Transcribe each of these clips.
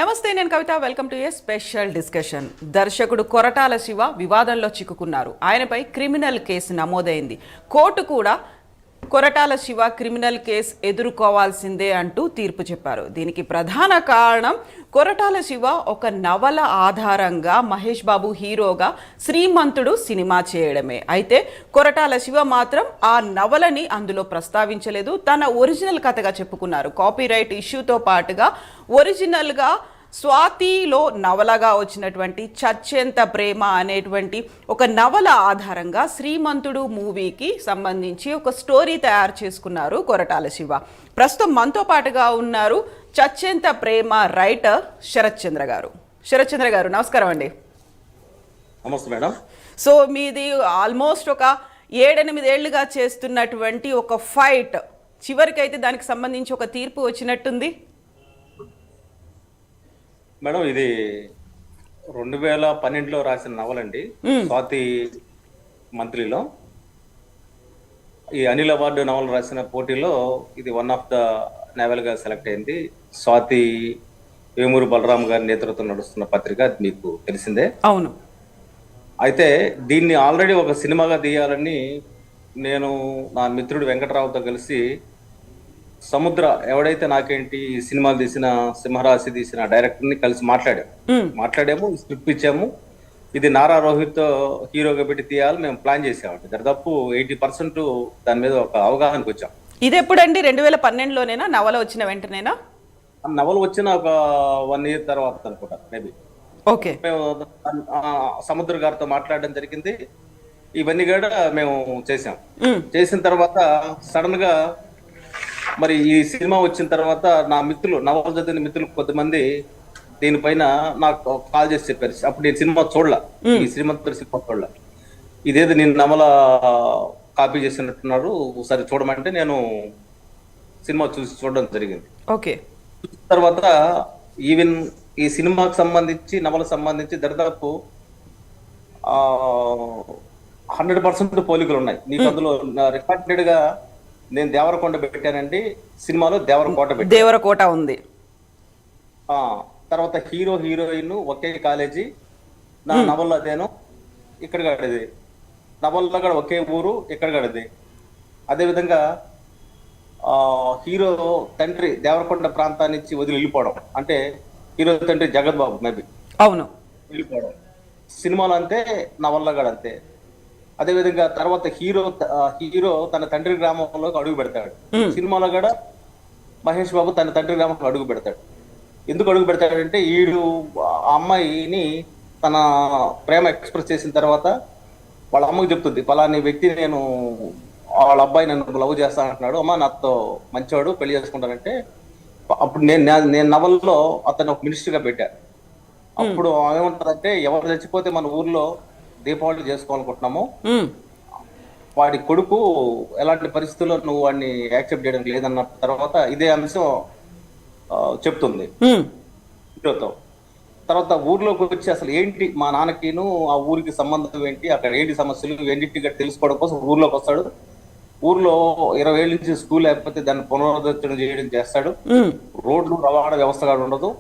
నమస్తే, నేను Kavitha. Welcome to a special discussion. దర్శకుడు కొరటాల శివ వివాదంలో చిక్కుకున్నారు. ఆయనపై క్రిమినల్ కేసు నమోదైంది. కోర్టు కూడా కొరటాల శివ క్రిమినల్ కేసు ఎదుర్కోవాల్సిందే అంటూ తీర్పు చెప్పారు. దీనికి ప్రధాన కారణం కొరటాల శివ ఒక నవల ఆధారంగా మహేష్ బాబు హీరోగా శ్రీమంతుడు సినిమా చేయడమే. అయితే కొరటాల శివ మాత్రం ఆ నవలని అందులో ప్రస్తావించలేదు. తన ఒరిజినల్ కథగా చెప్పుకున్నారు. కాపీరైట్ ఇష్యూతో పాటుగా ఒరిజినల్గా స్వాతిలో నవలగా వచ్చినటువంటి చచ్చేంత ప్రేమ అనేటువంటి ఒక నవల ఆధారంగా శ్రీమంతుడు మూవీకి సంబంధించి ఒక స్టోరీ తయారు చేసుకున్నారు కొరటాల శివ. ప్రస్తుతం మనతో పాటుగా ఉన్నారు చచ్చేంత ప్రేమ రైటర్ శరత్ చంద్ర గారు. శరత్ చంద్ర గారు, నమస్కారం అండి. నమస్తే మేడం. సో మీది ఆల్మోస్ట్ ఒక 7-8 ఏళ్లుగా చేస్తున్నటువంటి ఒక ఫైట్ చివరికైతే దానికి సంబంధించి ఒక తీర్పు వచ్చినట్టుంది. మేడం, ఇది 2012లో రాసిన నవలండి. స్వాతి మంత్లీలో ఈ అనిల్ అవార్డు నవల రాసిన పోటీలో ఇది వన్ ఆఫ్ ద నవల్ గా సెలెక్ట్ అయింది. స్వాతి వేమూరి బలరాం గారి నేతృత్వం నడుస్తున్న పత్రిక, అది మీకు తెలిసిందే. అవును. అయితే దీన్ని ఆల్రెడీ ఒక సినిమాగా తీయాలని నేను నా మిత్రుడు వెంకటరావుతో కలిసి సముద్ర ఎవడైతే నాకేంటి ఈ సినిమాలు తీసిన సింహరాశి తీసిన డైరెక్టర్ ని కలిసి మాట్లాడాము, స్క్రిప్ట్ ఇచ్చాము. ఇది నారా రోహిత్ హీరోగా పెట్టి తీయాలి మేము ప్లాన్ చేసామండి. దాదాపు 80% దాని మీద ఒక అవగాహనకు వచ్చాం. ఇది ఎప్పుడండి? 2012లోనేనా నవల వచ్చిన వెంటనేనా? నవల వచ్చిన ఒక 1 year తర్వాత అనుకుంటా మేబీ. ఓకే. మేము సముద్ర గారితో మాట్లాడడం జరిగింది. ఇవన్నీ కూడా మేము చేసాం. చేసిన తర్వాత సడన్ గా మరి ఈ సినిమా వచ్చిన తర్వాత నా మిత్రులు, నవల చదివిన మిత్రులు కొంతమంది దీనిపైన నాకు కాల్ చేసి చెప్పారు. అప్పుడు నేను సినిమా చూడలా, ఈ శ్రీమంతుడు సినిమా చూడలా. ఇదేదో నేను నవల కాపీ చేసినట్టున్నారు, ఒకసారి చూడమంటే నేను సినిమా చూడడం జరిగింది. ఓకే. తర్వాత ఈవెన్ ఈ సినిమాకి సంబంధించి నవలకు సంబంధించి దాదాపు 100% పోలికలు ఉన్నాయి. నీకు అందులో రికార్డెడ్ గా నేను దేవరకొండ పెట్టానండి, సినిమాలో దేవరకోట ఉంది. తర్వాత హీరో హీరోయిన్ ఒకే కాలేజీ, నా నవల్లో అదేను, ఇక్కడ గడిది. నవల్లో కూడా ఒకే ఊరు, ఇక్కడ గడిది. అదేవిధంగా హీరో తండ్రి దేవరకొండ ప్రాంతాన్ని నుంచి వదిలి వెళ్ళిపోవడం, అంటే హీరో తండ్రి జగత్ బాబు మేబీ, అవును, వెళ్ళిపోవడం. సినిమాలో అంతే, నవల్లో కూడా అంతే. అదేవిధంగా తర్వాత హీరో తన తండ్రి గ్రామంలోకి అడుగు పెడతాడు. సినిమాలో కూడా మహేష్ బాబు తన తండ్రి గ్రామంలో అడుగు పెడతాడు. ఎందుకు అడుగు పెడతాడంటే ఈడు ఆ అమ్మాయిని తన ప్రేమ ఎక్స్ప్రెస్ చేసిన తర్వాత వాళ్ళ అమ్మకి చెప్తుంది, పలాని వ్యక్తి నేను వాళ్ళ అబ్బాయి నన్ను లవ్ చేస్తాను అంటున్నాడు, అమ్మ నాతో మంచివాడు, పెళ్లి చేసుకుంటానంటే. అప్పుడు నేను నవల్లో అతను ఒక మినిస్టర్గా పెట్టాను. అప్పుడు ఏమంటారంటే, ఎవరు చచ్చిపోతే మన ఊర్లో దీపావళి చేసుకోవాలనుకుంటున్నాము, వాడి కొడుకు ఎలాంటి పరిస్థితుల్లో నువ్వు వాడిని యాక్సెప్ట్ చేయడం లేదన్న తర్వాత ఇదే అంశం చెప్తుంది హీరోతో. తర్వాత ఊర్లోకి వచ్చి అసలు ఏంటి మా నాన్నకిను ఆ ఊరికి సంబంధం ఏంటి, అక్కడ ఏంటి సమస్యలు ఎన్నింటిగా తెలుసుకోవడం కోసం ఊర్లోకి వస్తాడు. ఊర్లో 20 ఏళ్ళ నుంచి స్కూల్ లేకపోతే దాన్ని పునరుద్ధరణ చేయడం చేస్తాడు. రోడ్లు రవాణా వ్యవస్థ ఉండదు.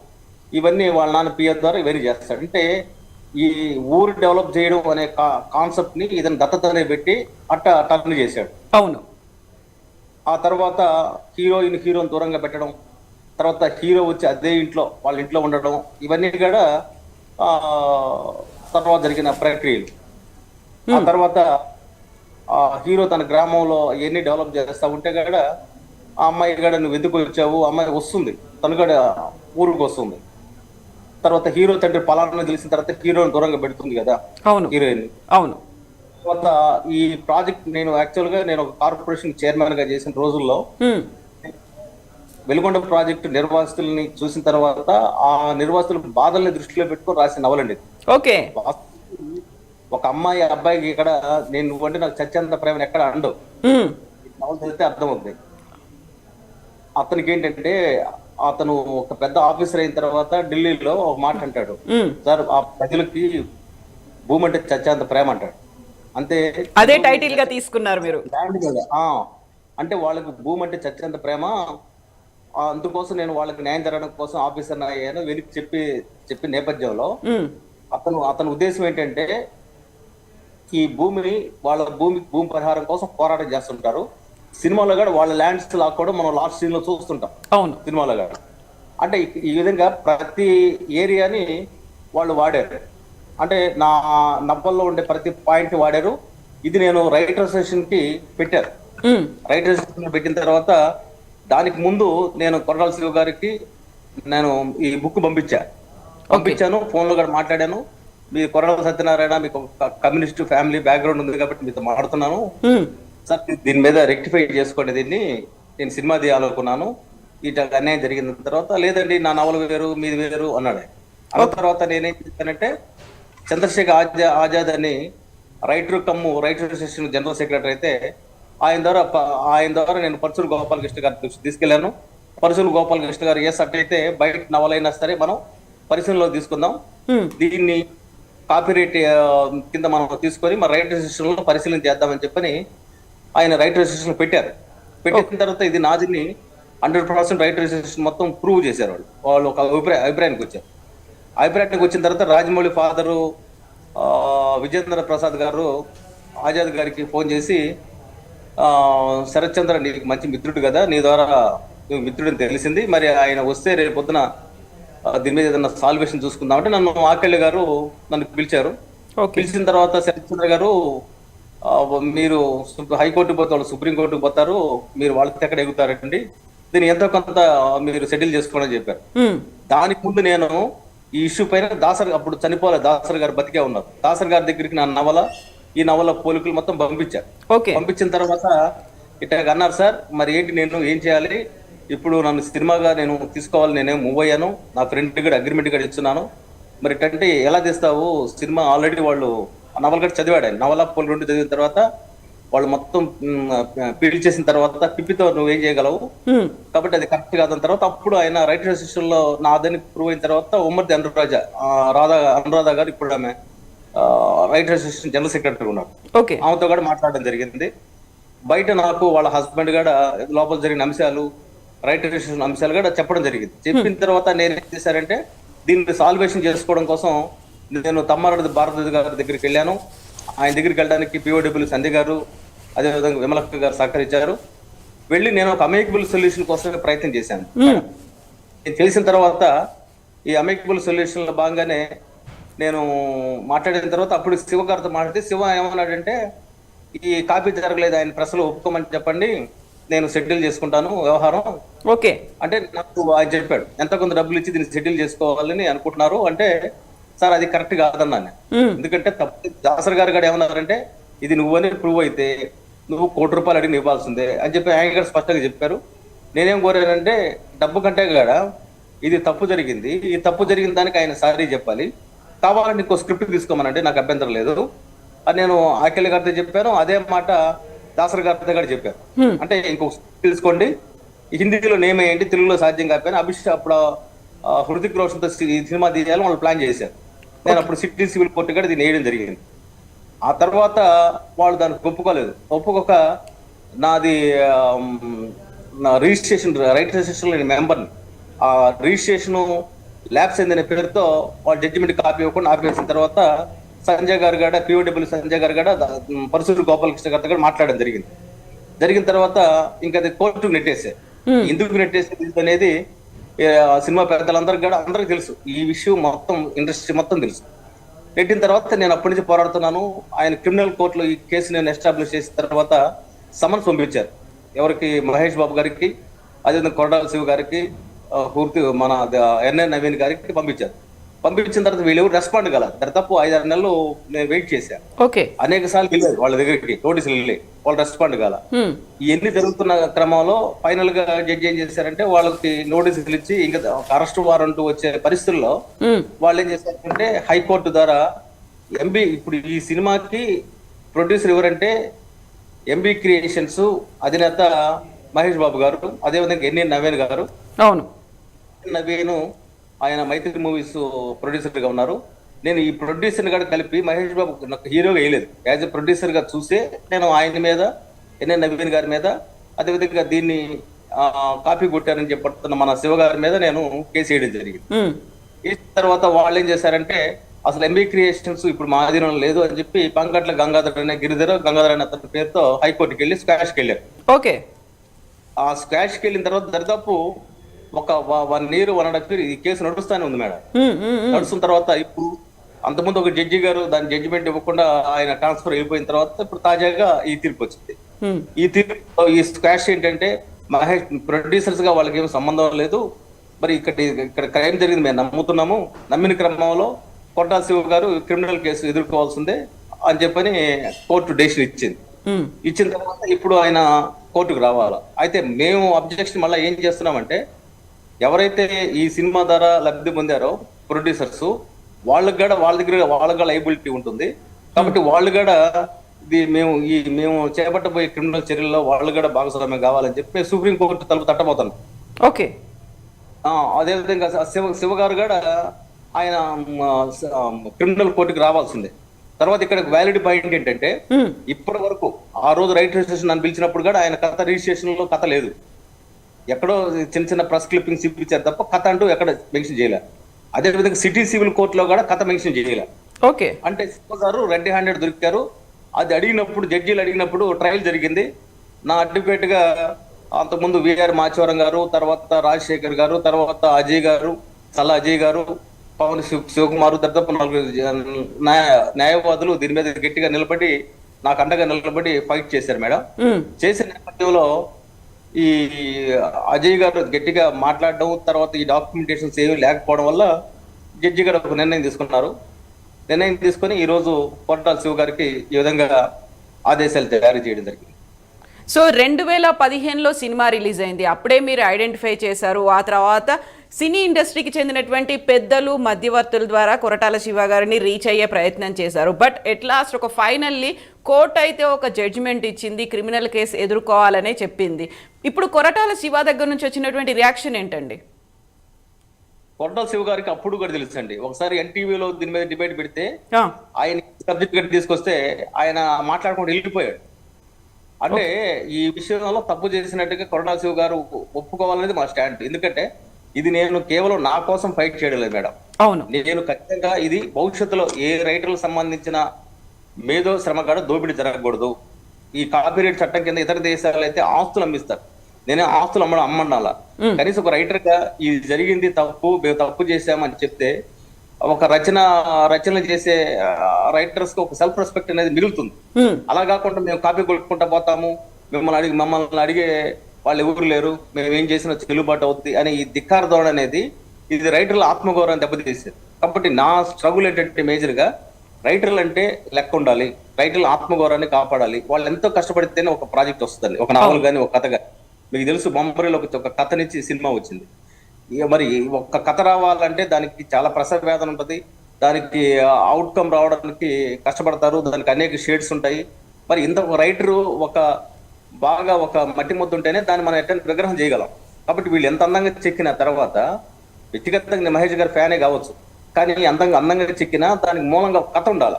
ఇవన్నీ వాళ్ళ నాన్న పిఎస్ ద్వారా ఇవన్నీ చేస్తాడు. అంటే ఈ ఊరు డెవలప్ చేయడం అనే కాన్సెప్ట్ ని ఇతను దత్తతనే పెట్టి టర్న్ చేశాడు. అవును. ఆ తర్వాత హీరోని దూరంగా పెట్టడం, తర్వాత హీరో వచ్చి అదే ఇంట్లో వాళ్ళ ఇంట్లో ఉండడం, ఇవన్నీ కూడా తర్వాత జరిగిన ప్రక్రియలు. ఆ తర్వాత హీరో తన గ్రామంలో ఇవన్నీ డెవలప్ చేస్తా ఉంటే కూడా ఆ అమ్మాయి కూడా నువ్వు ఎందుకు వచ్చావు, అమ్మాయి వస్తుంది, తను కూడా ఊరికి వస్తుంది. తర్వాత హీరో తండ్రి పలానా తెలిసిన తర్వాత హీరోని దూరంగా పెడుతుంది కదా హీరోయిన్. అవును. తర్వాత ఈ ప్రాజెక్ట్ నేను ఒక కార్పొరేషన్ చైర్మన్ గా చేసిన రోజుల్లో వెలుగొండ ప్రాజెక్టు నిర్వాసితుల్ని చూసిన తర్వాత ఆ నిర్వాసితుల బాధల్ని దృష్టిలో పెట్టుకొని రాసిన నవలండి. ఓకే. ఒక అమ్మాయి అబ్బాయికి ఇక్కడ నేను అంటే నాకు చచ్చేంత ప్రేమ ఎక్కడ అండవు, నవల చదివితే అర్థమవుతుంది. అతనికి ఏంటంటే, అతను ఒక పెద్ద ఆఫీసర్ అయిన తర్వాత ఢిల్లీలో ఒక మాట అంటాడు, సార్ ఆ ప్రజలకి భూమి అంటే చచ్చేంత ప్రేమ అంటాడు. అంతే, అదే టైటిల్ గా తీసుకున్నారు మీరు. అంటే వాళ్ళకి భూమి అంటే చచ్చేంత ప్రేమ, అందుకోసం నేను వాళ్ళకి న్యాయం జరగడం కోసం ఆఫీసర్ అయ్యాను వెలికి చెప్పి నేపథ్యంలో ఉమ్, అతని ఉద్దేశం ఏంటంటే ఈ భూమి పరిహారం కోసం పోరాటం చేస్తుంటారు. సినిమాలో కూడా వాళ్ళ ల్యాండ్స్ లాక్కోవడం మనం లాస్ట్ సీన్ లో చూస్తుంటాం అవును. సినిమాలో కూడా. అంటే ఈ విధంగా ప్రతి ఏరియాని వాళ్ళు వాడారు. అంటే నా నవ్వల్లో ఉండే ప్రతి పాయింట్ వాడారు. ఇది నేను రైటర్ సెషన్ కి పెట్టాను. ఉమ్, రైటర్ సెషన్ పెట్టిన తర్వాత దానికి ముందు నేను కొరటాల శివ గారికి నేను ఈ బుక్ పంపించాను. ఫోన్ లో కూడా మాట్లాడాను. మీ కొరటాల సత్యనారాయణ మీకు కమ్యూనిస్ట్ ఫ్యామిలీ బ్యాక్గ్రౌండ్ ఉంది కాబట్టి మీతో మాట్లాడుతున్నాను ఉమ్, సార్, దీని మీద రెక్టిఫై చేసుకోండి, దీన్ని నేను సినిమా తీయాలనుకున్నాను, ఇట అన్యాయం జరిగిన తర్వాత లేదండి నా నవల వేరు మీది వేరు అన్నాడు. ఆ తర్వాత నేనేం చెప్పానంటే చంద్రశేఖర్ ఆజాద్ అని రైటర్ అసోసియేషన్ జనరల్ సెక్రటరీ అయితే ఆయన ద్వారా నేను పరశులు గోపాలకృష్ణ గారి దృష్టి తీసుకెళ్లాను. పరశులు గోపాలకృష్ణ గారు అట్టయితే బయట నవలైనా సరే మనం పరిశీలనలో తీసుకుందాం, దీన్ని కాపీరైట్ కింద మనం తీసుకొని మన రైటర్ అసోసియేషన్ లో పరిశీలన చేద్దామని చెప్పని ఆయన రైటర్ అసోసియేషన్ పెట్టారు. పెట్టిన తర్వాత ఇది నాదిని 100% రైటర్ అసోసియేషన్ మొత్తం ప్రూవ్ చేశారు. వాళ్ళు ఒక అభిప్రాయానికి వచ్చారు. అభిప్రాయానికి వచ్చిన తర్వాత రాజమౌళి ఫాదరు విజేంద్ర ప్రసాద్ గారు ఆజాద్ గారికి ఫోన్ చేసి శరత్ చంద్ర నీకు మంచి మిత్రుడు కదా, నీ ద్వారా నువ్వు మిత్రుడని తెలిసింది, మరి ఆయన వస్తే రేపు పొద్దున దీని మీద ఏదైనా సాల్వేషన్ చూసుకుందామంటే నన్ను ఆకెళ్ళి గారు నన్ను పిలిచారు. పిలిచిన తర్వాత శరత్ చంద్ర గారు మీరు హైకోర్టుకు పోతే వాళ్ళు సుప్రీంకోర్టుకు పోతారు, మీరు వాళ్ళకి ఎక్కడ ఎగుతారండి, దీన్ని ఎంతో కొంత మీరు సెటిల్ చేసుకోండి అని చెప్పారు. దానికి ముందు నేను ఈ ఇష్యూ పైన అప్పుడు చనిపోలే దాసర్ గారు బతికే ఉన్నారు. దాసర్ గారి దగ్గరికి నా ఈ నవల పోలికలు మొత్తం పంపించారు. పంపించిన తర్వాత ఇట్లా అన్నారు, సార్ మరి ఏంటి నేను ఏం చేయాలి, ఇప్పుడు నన్ను సినిమాగా నేను తీసుకోవాలి, నేనేం మూవ్ అయ్యాను, నా ఫ్రెండ్ కూడా అగ్రిమెంట్ కూడా ఇస్తున్నాను, మరి ఇట్టంటే ఎలా తీస్తావు, సినిమా ఆల్రెడీ వాళ్ళు నవల కూడా చదివాడు, నవల పోలి 2 చదివిన తర్వాత వాళ్ళు మొత్తం పీల్ చేసిన తర్వాత పిప్పితో నువ్వేం చేయగలవు, కాబట్టి అది కరెక్ట్ కాదని తర్వాత అప్పుడు ఆయన రైటర్ అసోసియేషన్ లో నాదని ప్రూవ్ అయిన తర్వాత ఉమ్మడి అనురాధ గారు ఇప్పుడు ఆమె రైటర్ అసోసియేషన్ జనరల్ సెక్రటరీ ఉన్నారు. ఆమెతో కూడా మాట్లాడడం జరిగింది. బయట నాకు వాళ్ళ హస్బెండ్ కూడా లోపల జరిగిన అంశాలు రైటర్ అసోసియేషన్ అంశాలు కూడా చెప్పడం జరిగింది. చెప్పిన తర్వాత నేను ఏం చేశారంటే దీన్ని సాల్వేషన్ చేసుకోవడం కోసం నేను తమ్మారెడ్డి భారద్వాజ్ గారి దగ్గరికి వెళ్ళాను. ఆయన దగ్గరికి వెళ్ళడానికి పిఓడబ్ల్యూ సంధ్య గారు అదేవిధంగా విమలక్క గారు సహకరించారు. వెళ్ళి నేను ఒక అమైకబుల్ సొల్యూషన్ కోసమే ప్రయత్నం చేశాను. నేను చేసిన తర్వాత ఈ అమైకబుల్ సొల్యూషన్ లో భాగంగానే నేను మాట్లాడిన తర్వాత అప్పుడు శివ గారితో మాట్లాడితే శివ ఏమన్నాడంటే ఈ కాపీ జరగలేదు, ఆయన ప్రెస్లో ఒప్పుకోమని చెప్పండి, నేను సెటిల్ చేసుకుంటాను వ్యవహారం. అంటే నాకు ఆయన చెప్పాడు ఎంత కొంత డబ్బులు ఇచ్చి దీన్ని సెటిల్ చేసుకోవాలని అనుకుంటున్నారు అంటే, సార్ అది కరెక్ట్ కాదన్నాను. ఎందుకంటే తప్పు దాసర్ గారు కూడా ఏమన్నారంటే ఇది నువ్వని ప్రూవ్ అయితే నువ్వు ₹1,00,00,000 అడిగి ఇవ్వాల్సిందే అని చెప్పి ఆయన కూడా స్పష్టంగా చెప్పారు. నేనేం కోరానంటే డబ్బు కంటే కూడా ఇది తప్పు జరిగింది, ఈ తప్పు జరిగిన దానికి ఆయన సారీ చెప్పాలి, కావాలని ఇంకో స్క్రిప్ట్ తీసుకోమనంటే నాకు అభ్యంతరం లేదు అని నేను ఆకెళ్ళ గారితో చెప్పాను. అదే మాట దాసర్ గారితో కూడా చెప్పారు. అంటే ఇంకో తెలుసుకోండి, హిందీలో నేమేయండి, తెలుగులో సాధ్యం కాకపోయినా అప్పుడు హృతిక్ రోషన్ తో సినిమా తీయాలని వాళ్ళు ప్లాన్ చేశారు. నేను అప్పుడు సిటీ సివిల్ కోర్టు కూడా దీన్ని వేయడం జరిగింది. ఆ తర్వాత వాళ్ళు దానికి ఒప్పుకోక నాది నా రిజిస్ట్రేషన్ రైటర్ అసోసియేషన్ లో మెంబర్ని ఆ రిజిస్ట్రేషన్ ల్యాబ్స్ అయిందనే పేరుతో వాళ్ళు జడ్జిమెంట్ కాపీ ఇవ్వకుండా ఆపేసిన తర్వాత సంజయ్ గారు కూడా పిఓడబ్ల్యూ సంజయ్ గారు కూడా పరశురు గోపాలకృష్ణ గారితో కూడా మాట్లాడడం జరిగిన తర్వాత ఇంకా అది కోర్టుకు నెట్టేసారు. ఎందుకు నెట్టేసేది అనేది సినిమా పెద్దలందరికీ కూడా అందరికీ తెలుసు, ఈ విషయం మొత్తం ఇండస్ట్రీ మొత్తం తెలుసు. నెట్టిన తర్వాత నేను అప్పటి నుంచి పోరాడుతున్నాను. ఆయన క్రిమినల్ కోర్టులో ఈ కేసు నేను ఎస్టాబ్లిష్ చేసిన తర్వాత సమన్స్ పంపించారు. ఎవరికి? మహేష్ బాబు గారికి, అదేవిధంగా కొరటాల శివ గారికి, మన ఎన్ఎన్ నవీన్ గారికి పంపించారు. పంపించిన తర్వాత వీళ్ళు రెస్పాండ్ కల దాదాపు 5-6 నెలలు నేను వెయిట్ చేశాను. అనేక సార్లు వెళ్ళారు వాళ్ళ దగ్గరికి, నోటీసులు వెళ్ళి వాళ్ళు రెస్పాండ్ కాల. ఇవన్నీ జరుగుతున్న క్రమంలో ఫైనల్ గా జడ్జి ఏం చేశారంటే వాళ్ళకి నోటీసులు ఇచ్చి ఇంకా అరెస్ట్ వారెంట్ వచ్చే పరిస్థితుల్లో వాళ్ళు ఏం చేశారంటే హైకోర్టు ద్వారా ఇప్పుడు ఈ సినిమాకి ప్రొడ్యూసర్ ఎవరంటే ఎంబీ క్రియేషన్స్ అధినేత మహేష్ బాబు గారు, అదేవిధంగా ఎన్ఎన్ నవీన్ గారు. నవీన్ ఆయన మైత్రి మూవీస్ ప్రొడ్యూసర్ గా ఉన్నారు. నేను ఈ ప్రొడ్యూసర్ గా కలిపి మహేష్ బాబు నాకు హీరోగా వేయలేదు, యాజ్ ఎ ప్రొడ్యూసర్ గా చూసే నేను ఆయన మీద ఎన్ఎన్ నవీన్ గారి మీద అదేవిధంగా దీన్ని కాపీ కొట్టారని చెప్పడుతున్న మన శివగారి మీద నేను కేసు వేయడం జరిగింది. ఉమ్, వేసిన తర్వాత వాళ్ళు ఏం చేశారంటే అసలు ఎంబీ క్రియేషన్స్ ఇప్పుడు మా ఆధీనంలో లేదు అని చెప్పి పంకట్ల గంగాధర్ అనే గంగాధర్ అనే అతని పేరుతో హైకోర్టుకి వెళ్ళి స్క్వాష్కి వెళ్ళారు. ఓకే. ఆ స్క్వాష్కి వెళ్ళిన తర్వాత దరిదాపు ఒక 1 year 1.5 year ఈ కేసు నడుస్తూనే ఉంది మేడం. నడుస్తున్న తర్వాత ఇప్పుడు అంతకుముందు ఒక జడ్జి గారు దాని జడ్జిమెంట్ ఇవ్వకుండా ఆయన ట్రాన్స్ఫర్ అయిపోయిన తర్వాత ఇప్పుడు తాజాగా ఈ తీర్పు వచ్చింది. ఈ తీర్పు ఈ స్క్వాష్ ఏంటంటే మహేష్ ప్రొడ్యూసర్స్ గా వాళ్ళకి ఏం సంబంధం లేదు, మరి ఇక్కడ క్రైమ్ జరిగింది మేము నమ్ముతున్నాము, నమ్మిన క్రమంలో కొట్టాల శివ గారు క్రిమినల్ కేసు ఎదుర్కోవాల్సిందే అని చెప్పని కోర్టు డెసిషన్ ఇచ్చింది. ఇచ్చిన తర్వాత ఇప్పుడు ఆయన కోర్టుకు రావాలా. అయితే మేము అబ్జెక్షన్ మళ్ళీ ఏం చేస్తున్నామంటే ఎవరైతే ఈ సినిమా ద్వారా లబ్ధి పొందారో ప్రొడ్యూసర్స్ వాళ్ళకి కూడా వాళ్ళకి లైబిలిటీ ఉంటుంది. కాబట్టి వాళ్ళు కూడా ఇది మేము చేపట్టబోయే క్రిమినల్ చర్యల్లో వాళ్ళు కూడా భాగస్వామ్యం కావాలని చెప్పి సుప్రీంకోర్టు తలుపు తట్టబోతున్నాం. ఓకే. అదేవిధంగా శివ గారు కూడా ఆయన క్రిమినల్ కోర్టుకి రావాల్సిందే. తర్వాత ఇక్కడ వ్యాలిడ్ పాయింట్ ఏంటంటే ఇప్పటి వరకు ఆ రోజు రైట్ రిజిస్ట్రేషన్ అని పిలిచినప్పుడు కూడా ఆయన కథ రిజిస్ట్రేషన్ లో కథ లేదు. ఎక్కడో చిన్న ప్రెస్ క్లిప్పింగ్స్ ఇప్పించారు తప్ప కథ అంటూ ఎక్కడ మెన్షన్ చేయలే. అదేవిధంగా సిటీ సివిల్ కోర్టులో కూడా కథ మెన్షన్ చేయలే. ఓకే. అంటే శివ గారు రెడ్ హ్యాండెడ్ దొరికారు. అది అడిగినప్పుడు జడ్జీలు అడిగినప్పుడు ట్రయల్ జరిగింది. నా అడ్వకేట్ గా అంతకుముందు విఆర్ మాచవరం గారు, తర్వాత రాజశేఖర్ గారు, తర్వాత అజయ్ గారు, చల్ల అజయ్ గారు, పవన్ శివకుమారు, దాదాపు 4 న్యాయవాదులు దీని మీద గట్టిగా నిలబడి నాకు అండగా నిలబడి ఫైట్ చేశారు మేడం. చేసిన నేపథ్యంలో ఈ అజయ్ గారు గట్టిగా మాట్లాడడం, తర్వాత ఈ డాక్యుమెంటేషన్స్ ఏమీ లేకపోవడం వల్ల జడ్జి గారు ఒక నిర్ణయం తీసుకున్నారు. నిర్ణయం తీసుకొని ఈ రోజు కొట్టాల శివ గారికి ఈ విధంగా ఆదేశాలు జారీ చేయడం జరిగింది. సో 2015లో సినిమా రిలీజ్ అయింది, అప్పుడే మీరు ఐడెంటిఫై చేశారు. ఆ తర్వాత సినీ ఇండస్ట్రీకి చెందినటువంటి పెద్దలు, మధ్యవర్తుల ద్వారా కొరటాల శివ గారిని రీచ్ అయ్యే ప్రయత్నం చేశారు. బట్ ఎట్ లాస్ట్ ఒక ఫైనల్లీ కోర్టు అయితే ఒక జడ్జిమెంట్ ఇచ్చింది, క్రిమినల్ కేసు ఎదుర్కోవాలనే చెప్పింది. ఇప్పుడు కొరటాల శివ దగ్గర నుంచి వచ్చినటువంటి రియాక్షన్ ఏంటండి? కొరటాల శివ గారికి అప్పుడు కూడా తెలుసండి. ఒకసారి ఎన్టీవీలో దీని మీద డిబేట్ పెడితే ఆయన సర్టిఫికెట్ తీసుకొస్తే ఆయన మాట్లాడుకుంటూ వెళ్ళిపోయాడు. అంటే ఈ విషయంలో తప్పు చేసినట్టుగా కొరటాల శివ గారు ఒప్పుకోవాలనేది మా స్టాండ్. ఎందుకంటే ఇది నేను కేవలం నా కోసం ఫైట్ చేయడం లేదు మేడం. అవును, నేను ఖచ్చితంగా ఇది భవిష్యత్తులో ఏ రైటర్లకు సంబంధించిన మేధో శ్రమ కూడా దోపిడీ జరగకూడదు. ఈ కాపీరైట్ చట్టం కింద ఇతర దేశాలు అయితే ఆస్తులు అమ్మిస్తారు, నేనే ఆస్తులు అమ్మడాల. కనీసం ఒక రైటర్ గా ఇది జరిగింది తప్పు, మేము తప్పు చేసామని చెప్తే ఒక రచనలు చేసే రైటర్స్ కి ఒక సెల్ఫ్ రెస్పెక్ట్ అనేది మిగులుతుంది. అలా కాకుండా మేము కాపీ కొట్టుకుంటా పోతాము, మమ్మల్ని అడిగే వాళ్ళు ఎవరు లేరు, మేము ఏం చేసినా చెల్లుబాటు అవుతుంది అని ఈ ధిక్కార ధోరణి అనేది ఇది రైటర్ల ఆత్మగౌరవం దెబ్బతీసేది. కాబట్టి నా స్ట్రగుల్ ఏంటంటే మేజర్ గా రైటర్లు అంటే లెక్క ఉండాలి, రైటర్ల ఆత్మగౌరవాన్ని కాపాడాలి. వాళ్ళు ఎంతో కష్టపడితేనే ఒక ప్రాజెక్ట్ వస్తుంది, ఒక నావల్ కానీ ఒక కథ కానీ. మీకు తెలుసు బొమ్మరిలో ఒక కథ నుంచి సినిమా వచ్చింది. మరి ఒక కథ రావాలంటే దానికి చాలా ప్రసవ వేదన ఉంటుంది, దానికి అవుట్కమ్ రావడానికి కష్టపడతారు, దానికి అనేక షేడ్స్ ఉంటాయి. మరి ఇంత ఒక రైటరు బాగా ఒక మట్టి ముద్ద ఉంటేనే దాన్ని మనం ఎట్లా విగ్రహం చేయగలం. కాబట్టి వీళ్ళు ఎంత అందంగా చెక్కిన తర్వాత వ్యక్తిగతంగా మహేష్ గారి ఫ్యానే కావచ్చు, కానీ అందంగా చెక్కినా దానికి మూలంగా ఒక కథ ఉండాలి.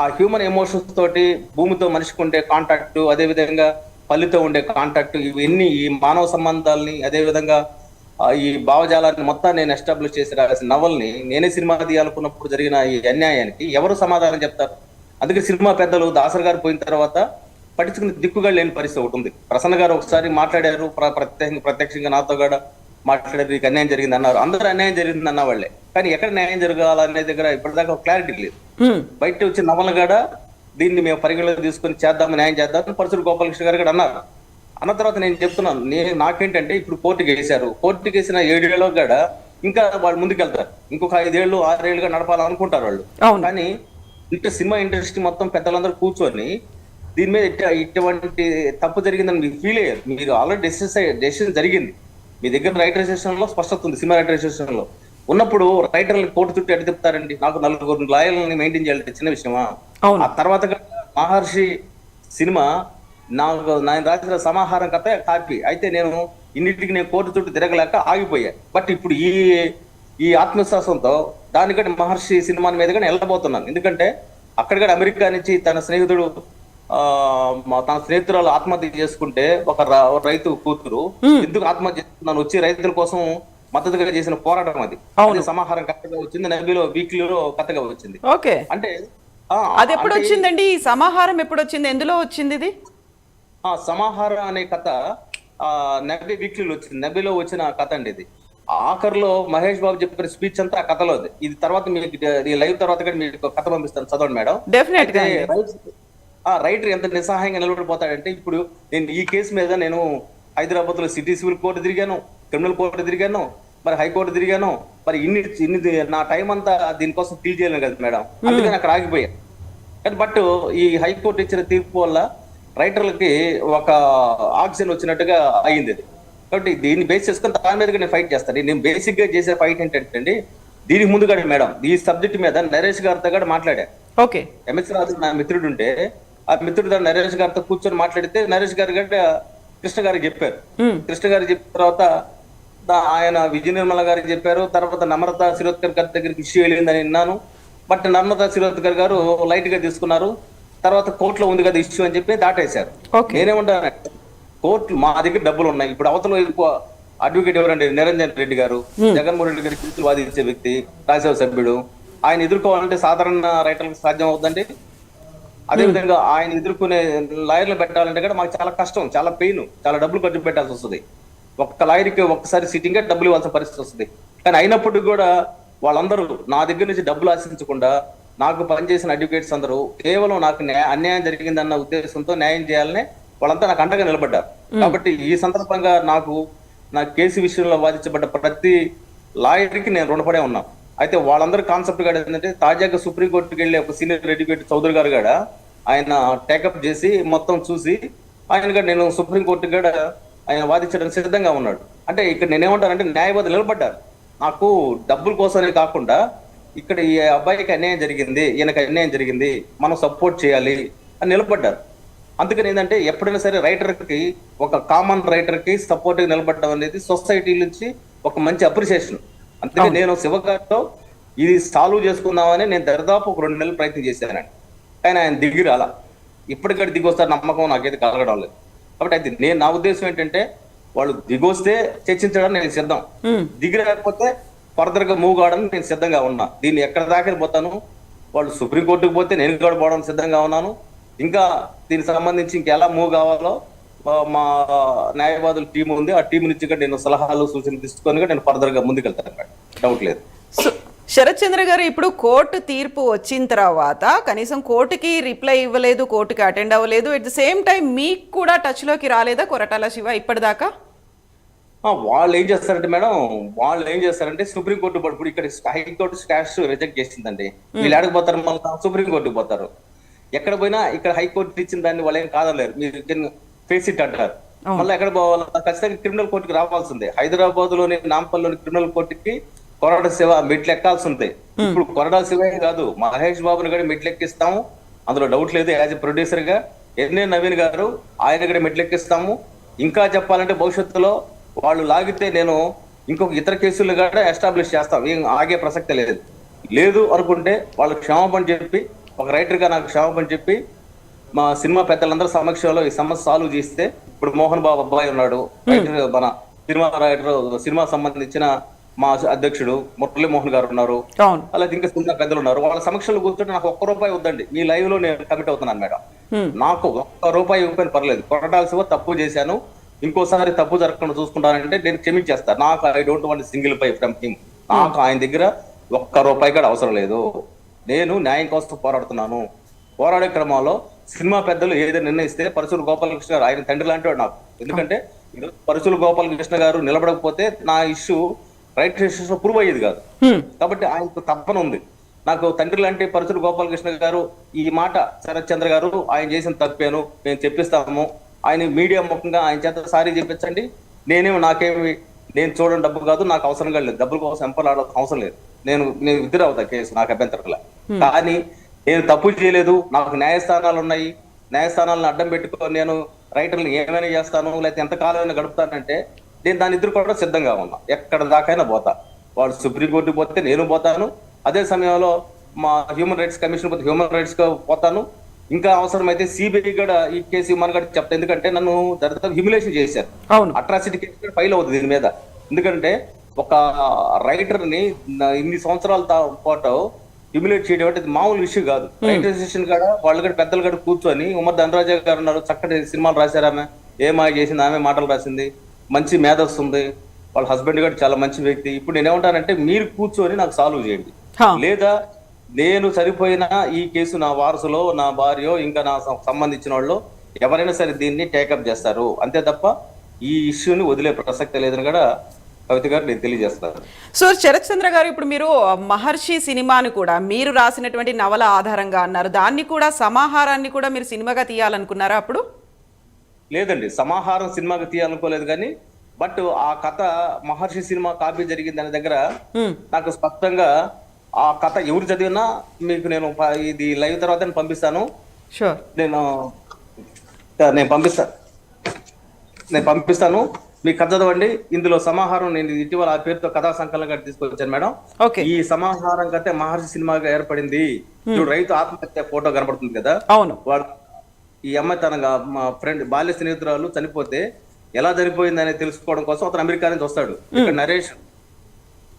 ఆ హ్యూమన్ ఎమోషన్స్ తోటి భూమితో మనిషికి ఉండే కాంటాక్ట్, అదేవిధంగా పల్లితో ఉండే కాంటాక్ట్, ఇవన్నీ ఈ మానవ సంబంధాలని, అదేవిధంగా ఈ భావజాలాన్ని మొత్తాన్ని నేను ఎస్టాబ్లిష్ చేసి రాసిన నవల్ని నేనే సినిమా తీయాలనుకున్నప్పుడు జరిగిన ఈ అన్యాయానికి ఎవరు సమాధానం చెప్తారు? అందుకే సినిమా పెద్దలు దాసర్ గారు పోయిన తర్వాత పట్టించుకునే దిక్కుగా లేని పరిస్థితి ఒకటి ఉంది. ప్రసన్న గారు ఒకసారి మాట్లాడారు, ప్రత్యక్షంగా నాతో కూడా మాట్లాడారు, నీకు అన్యాయం జరిగింది అన్నారు. అందరూ అన్యాయం జరిగింది అన్న వాళ్ళే, కానీ ఎక్కడ న్యాయం జరగాలనే దగ్గర ఇప్పటిదాకా క్లారిటీ లేదు. బయట వచ్చిన నవల కూడా దీన్ని మేము పరిగణలోకి తీసుకొని న్యాయం చేద్దామని పరశుడు గోపాలకృష్ణ గారు కూడా అన్నారు. అన్న తర్వాత నేను చెప్తున్నాను, నాకేంటంటే ఇప్పుడు కోర్టుకి వేసిన 7 ఏళ్ళలో కూడా ఇంకా వాళ్ళు ముందుకెళ్తారు, ఇంకొక 5 ఏళ్ళు 6 ఏళ్ళుగా నడపాలనుకుంటారు వాళ్ళు. కానీ సినిమా ఇండస్ట్రీ మొత్తం పెద్దలందరూ కూర్చొని దీని మీద ఇటువంటి తప్పు జరిగిందని మీరు ఫీల్ అయ్యారు. మీరు ఆల్రెడీ డెసిషన్ జరిగింది, మీ దగ్గర రైటరైజేషన్ లో స్పష్టత ఉంది. సినిమా రైటరైజేషన్ లో ఉన్నప్పుడు రైటర్లు కోర్టు చుట్టూ ఎటు చెప్తారండి? నాకు 4 లాయర్లని మెయింటైన్ చేయాలంటే చిన్న విషయమా? ఆ తర్వాత మహర్షి సినిమా నేను రాసిన సమాహారం కథ కాపీ అయితే నేను ఇన్నిటికి నేను కోర్టు చుట్టూ తిరగలేక ఆగిపోయా. బట్ ఇప్పుడు ఈ ఆత్మవిశ్వాసంతో దానికంటే మహర్షి సినిమా మీద కానీ వెళ్ళబోతున్నాను. ఎందుకంటే అక్కడ కూడా అమెరికా నుంచి తన స్నేహితుడు తన స్నేహితురాలు ఆత్మహత్య చేసుకుంటే ఒక రైతు కూతురు ఎందుకు ఆత్మహత్య చేసుకున్నాను వచ్చి రైతుల కోసం మద్దతుగా చేసిన పోరాటం అది సమాహారం కథగా వచ్చింది, నబీలో వీక్లీలో కథగా వచ్చింది. ఓకే, అంటే అది ఎప్పుడు వచ్చిందండి? ఈ సమాహారం ఎప్పుడు వచ్చింది? ఎందులో వచ్చింది ఇది? సమాహారం అనే కథ నబీ వీక్లీలో వచ్చింది, నబీలో వచ్చిన కథ అండి ఇది. ఆఖరిలో మహేష్ బాబు చెప్పిన స్పీచ్ అంతా ఆ కథలో ఈ తర్వాత మీకు లైవ్ తర్వాత కూడా మీకు కథ పంపిస్తాను, చదవండి మేడం. డెఫినెట్ గా రైటర్ ఎంత నిస్సహాయంగా నిలబడిపోతాడంటే, ఇప్పుడు నేను ఈ కేసు మీద నేను హైదరాబాద్ లో సిటీ సివిల్ కోర్టు తిరిగాను, క్రిమినల్ కోర్టు తిరిగాను, మరి హైకోర్టు తిరిగాను, మరి ఇన్ని నా టైం అంతా దీనికోసం ఫీల్ చేయలేను కదా మేడం, అందుకని అక్కడ ఆగిపోయాను. కానీ బట్ ఈ హైకోర్టు ఇచ్చిన తీర్పు వల్ల రైటర్లకి ఒక ఆక్సిజన్ వచ్చినట్టుగా అయ్యింది అది. కాబట్టి దీన్ని బేస్ చేసుకుని దాని మీద నేను ఫైట్ చేస్తాను. నేను బేసిక్ గా చేసే ఫైట్ ఏంటంటే అండి, దీనికి ముందుగా మేడం ఈ సబ్జెక్ట్ మీద నరేష్ గారితో కూడా మాట్లాడా. ఓకే, ఎంఎస్ రాజు నా మిత్రుడు ఉంటే ఆ మిత్రుడు నరేష్ గారితో కూర్చొని మాట్లాడితే నరేష్ గారు కూడా కృష్ణ గారికి చెప్పారు. కృష్ణ గారికి చెప్పిన తర్వాత ఆయన విజయ నిర్మల గారికి చెప్పారు. తర్వాత నమ్రత శిరోద్కర్ గారి దగ్గరికి ఇష్యూ వెళ్ళిందని విన్నాను. బట్ నమ్రత శిరోద్కర్ గారు లైట్ గా తీసుకున్నారు. తర్వాత కోర్టులో ఉంది కదా ఇష్యూ అని చెప్పి దాటేశారు. నేనేమంటానంటే, కోర్టు మా దగ్గర డబ్బులు ఉన్నాయి. ఇప్పుడు అవతల అడ్వకేట్ ఎవరండి? నిరంజన్ రెడ్డి గారు, జగన్మోహన్ రెడ్డి గారి కేసులు వాదించే వ్యక్తి, రాజ్యసభ సభ్యుడు. ఆయన ఎదుర్కోవాలంటే సాధారణ రైటర్లకు సాధ్యం అవుతుందండి. అదేవిధంగా ఆయన ఎదుర్కొనే లాయర్లు పెట్టాలంటే కూడా మాకు చాలా కష్టం, చాలా పెయిన్, చాలా డబ్బులు ఖర్చు పెట్టాల్సి వస్తుంది. ఒక్క లాయర్కి ఒక్కసారి సిట్టింగ్ డబ్బులు ఇవ్వాల్సిన పరిస్థితి వస్తుంది. కానీ అయినప్పటికీ కూడా వాళ్ళందరూ నా దగ్గర నుంచి డబ్బులు ఆశించకుండా నాకు పనిచేసిన అడ్వకేట్స్ అందరూ కేవలం నాకు అన్యాయం జరిగిందన్న ఉద్దేశంతో న్యాయం చేయాలని వాళ్ళంతా నాకు అండగా నిలబడ్డారు. కాబట్టి ఈ సందర్భంగా నా కేసు విషయంలో వాదించబడ్డ ప్రతి లాయర్కి నేను రుణపడే ఉన్నాను. అయితే వాళ్ళందరూ కాన్సెప్ట్ కూడా ఏంటంటే, తాజాగా సుప్రీంకోర్టుకి వెళ్ళి ఒక సీనియర్ అడ్వకేట్ చౌదరి గారు కూడా ఆయన టేకప్ చేసి మొత్తం చూసి ఆయన కూడా నేను సుప్రీంకోర్టుకి కూడా ఆయన వాదించడానికి సిద్ధంగా ఉన్నాడు. అంటే ఇక్కడ నేనేమంటానంటే, న్యాయవాదులు నిలబడ్డారు. నాకు డబ్బుల కోసమే కాకుండా ఇక్కడ ఈ అబ్బాయికి అన్యాయం జరిగింది, ఈయనకి అన్యాయం జరిగింది, మనం సపోర్ట్ చేయాలి అని నిలబడ్డారు. అందుకని ఏంటంటే, ఎప్పుడైనా సరే రైటర్కి, ఒక కామన్ రైటర్కి సపోర్ట్గా నిలబడడం అనేది సొసైటీ నుంచి ఒక మంచి అప్రిసియేషన్. అందుకే నేను శివగారితో ఇది సాల్వ్ చేసుకుందామని నేను దరిదాపు ఒక 2 నెలలు ప్రయత్నం చేశానండి. కానీ ఆయన దిగి రాలా. ఇప్పటికీ దిగొస్తారు నమ్మకం నాకైతే కలగడం లేదు. కాబట్టి అయితే నా ఉద్దేశం ఏంటంటే, వాళ్ళు దిగొస్తే చర్చించడానికి నేను సిద్ధం, దిగి రాకపోతే ఫర్దర్ గా మూవ్ కావడానికి నేను సిద్ధంగా ఉన్నా. దీన్ని ఎక్కడ దాకా పోతాను, వాళ్ళు సుప్రీంకోర్టుకు పోతే నేను కూడా పోవడానికి సిద్ధంగా ఉన్నాను. ఇంకా దీనికి సంబంధించి ఇంకెలా మూవ్ కావాలో మా న్యాయవాదుల టీం ఉంది, ఆ టీం నుంచి నేను సలహాలు సూచనలు తీసుకొని నేను ఫర్దర్ గా ముందుకెళ్తాను, డౌట్ లేదు. శరత్ చంద్ర గారు, ఇప్పుడు కోర్టు తీర్పు వచ్చిన తర్వాత కనీసం కోర్టుకి రిప్లై ఇవ్వలేదు, కోర్టుకి అటెండ్ అవ్వలేదు, ఎట్ ద సేమ్ టైం మీకు కూడా టచ్ లోకి రాలేదా కొరటాల శివ ఇప్పటిదాకా? వాళ్ళు ఏం చేస్తారంటే సుప్రీంకోర్టు ఇప్పుడు ఇక్కడ హైకోర్టు స్టాష్ రిజెక్ట్ చేసిందండి. వీళ్ళు ఎడకపోతారు, మళ్ళీ సుప్రీంకోర్టుకు పోతారు. ఎక్కడ పోయినా ఇక్కడ హైకోర్టు ఇచ్చిన దాన్ని వాళ్ళు ఏం కాదలేరు, మీరు ఫేస్ ఇట్ అంటారు. మళ్ళీ ఎక్కడ పోవాలి, ఖచ్చితంగా క్రిమినల్ కోర్టుకి రావాల్సిందే. హైదరాబాద్ లోని నాంపల్లిలోని క్రిమినల్ కోర్టుకి కొరటాల శివ మెట్లు ఎక్కాల్సి ఉంటాయి. ఇప్పుడు కొరటాల శివ కాదు, మహేష్ బాబుని కూడా మెట్లు ఎక్కిస్తాము, అందులో డౌట్ లేదు. యాజ్ ఎ ప్రొడ్యూసర్ గా ఎన్ఏ నవీన్ గారు ఆయన కూడా మెట్లు ఎక్కిస్తాము. ఇంకా చెప్పాలంటే భవిష్యత్తులో వాళ్ళు లాగితే నేను ఇంకొక ఇతర కేసులు కూడా ఎస్టాబ్లిష్ చేస్తాం. ఏం ఆగే ప్రసక్తే లేదు అనుకుంటే వాళ్ళు క్షమాపణ చెప్పి, ఒక రైటర్ గా నాకు క్షమాపణ చెప్పి మా సినిమా పెద్దలందరూ సమక్షంలో ఈ సమస్య సాల్వ్ చేస్తే, ఇప్పుడు మోహన్ బాబు అబ్బాయి ఉన్నాడు, మన సినిమా రైటర్, సినిమా సంబంధించిన మా అధ్యక్షుడు మురళీమోహన్ గారు ఉన్నారు, అలాగే ఇంకా సినిమా పెద్దలు ఉన్నారు. వాళ్ళ సమక్షంలో కూర్చొని నాకు ₹1 వద్దండి, మీ లైవ్ లో నేను కమిట్ అవుతున్నాను మేడం, నాకు ₹1 ఇవ్వకపోయినా పర్లేదు, కొరటాల శివ తప్పు చేశాను, ఇంకోసారి తప్పు జరగకుండా చూసుకుంటానంటే నేను క్షమించేస్తాను. నాకు I don't want single pie from him. నాకు ఆయన దగ్గర ₹1 కూడా అవసరం లేదు. నేను న్యాయం కోసం పోరాడుతున్నాను. పోరాడే క్రమంలో సినిమా పెద్దలు ఏదైనా నిర్ణయిస్తే, పరశులు గోపాలకృష్ణ గారు ఆయన తండ్రి లాంటి వాడు నాకు. ఎందుకంటే పరశులు గోపాలకృష్ణ గారు నిలబడకపోతే నా ఇష్యూ రైట్ ఇష్యూస్ లో ప్రూవ్ అయ్యేది కాదు. కాబట్టి ఆయనకు తప్పన ఉంది. నాకు తండ్రి లాంటి పరశులు గోపాలకృష్ణ గారు ఈ మాట, శరత్ చంద్ర గారు ఆయన చేసిన తప్పేను, మేము చెప్పిస్తాము, ఆయన మీడియా ముఖంగా ఆయన చేత సారీ చెప్పించండి, నేను చూడడం డబ్బు కాదు, నాకు అవసరం లేదు, డబ్బుల కోసం ఎంపలాడాల్సిన అవసరం లేదు, నేను విత్డ్రా అవుతా కేసు, నాకు అభ్యంతరంలా. కానీ నేను తప్పు చేయలేదు, నాకు న్యాయస్థానాలు ఉన్నాయి, న్యాయస్థానాలను అడ్డం పెట్టుకొని నేను రైటర్లు ఏమైనా చేస్తాను, లేకపోతే ఎంతకాలమైనా గడుపుతానంటే నేను దాన్ని ఎదుర్కోవడం సిద్ధంగా ఉన్నా. ఎక్కడ దాకైనా పోతా. వాళ్ళు సుప్రీంకోర్టుకి పోతే నేను పోతాను, అదే సమయంలో మా హ్యూమన్ రైట్స్ కమిషన్ పోతే హ్యూమన్ రైట్స్ గా పోతాను, ఇంకా అవసరమైతే సిబిఐ కూడా ఈ కేసు ఇవ్వమని కూడా చెప్తా. ఎందుకంటే నన్ను దరిదాపు హ్యూమిలేషన్ చేశారు. అవును. అట్రాసిటీ కేసు ఫైల్ అవుతుంది దీని మీద. ఎందుకంటే ఒక రైటర్ ని ఇన్ని సంవత్సరాల పాటు హ్యూమిలేట్ చేయడం అంటే ఇది మామూలు విషయం కాదు. రైటర్ అసోసియేషన్ కూడా వాళ్ళు కూడా పెద్దలు కూడా కూర్చొని ఉమర్ ధనరాజా గారు ఉన్నారు, చక్కటి సినిమాలు రాశారు. ఆమె ఏమాయ చేసింది, ఆమె మాటలు రాసింది, మంచి మేధస్సు ఉంది, వాళ్ళ హస్బెండ్ కూడా చాలా మంచి వ్యక్తి. ఇప్పుడు నేనేమంటానంటే మీరు కూర్చొని నాకు సాల్వ్ చేయండి, లేదా నేను చనిపోయిన ఈ కేసు నా వారసులో నా భార్యో ఇంకా నా సంబంధించిన వాళ్ళు ఎవరైనా సరే దీన్ని టేకప్ చేస్తారు, అంతే తప్ప ఈ ఇష్యూని వదిలే ప్రసక్తి లేదని కూడా కవిత గారు నేను తెలియజేస్తాను. సో శరత్ చంద్ర గారు, ఇప్పుడు మీరు మహర్షి సినిమాను కూడా మీరు రాసినటువంటి నవల ఆధారంగా అన్నారు, దాన్ని కూడా సమాహారాన్ని కూడా మీరు సినిమాగా తీయాలనుకున్నారా అప్పుడు? లేదండి, సమాహారం సినిమాగా తీయాలనుకోలేదు, కానీ బట్ ఆ కథ మహర్షి సినిమా కాపీ జరిగింది అనే దగ్గర నాకు స్పష్టంగా ఆ కథ ఎవరు చదివినా మీకు నేను ఇది లైవ్ తర్వాత పంపిస్తాను. నేను పంపిస్తాను మీ కథ చదవండి. ఇందులో సమాహారం నేను ఇటీవల ఆ పేరుతో కథా సంకలనంగా తీసుకొచ్చాను మేడం. ఈ సమాహారం కథ మహర్షి సినిమాగా ఏర్పడింది. రైతు ఆత్మహత్య ఫోటో కనబడుతుంది కదా, అవును. వాడు ఈ అమ్మాయి తన మా ఫ్రెండ్ బాల్య స్నేహితురాలు చనిపోతే ఎలా చనిపోయింది అనేది తెలుసుకోవడం కోసం అతను అమెరికా నుంచి వస్తాడు. ఇక్కడ నరేష్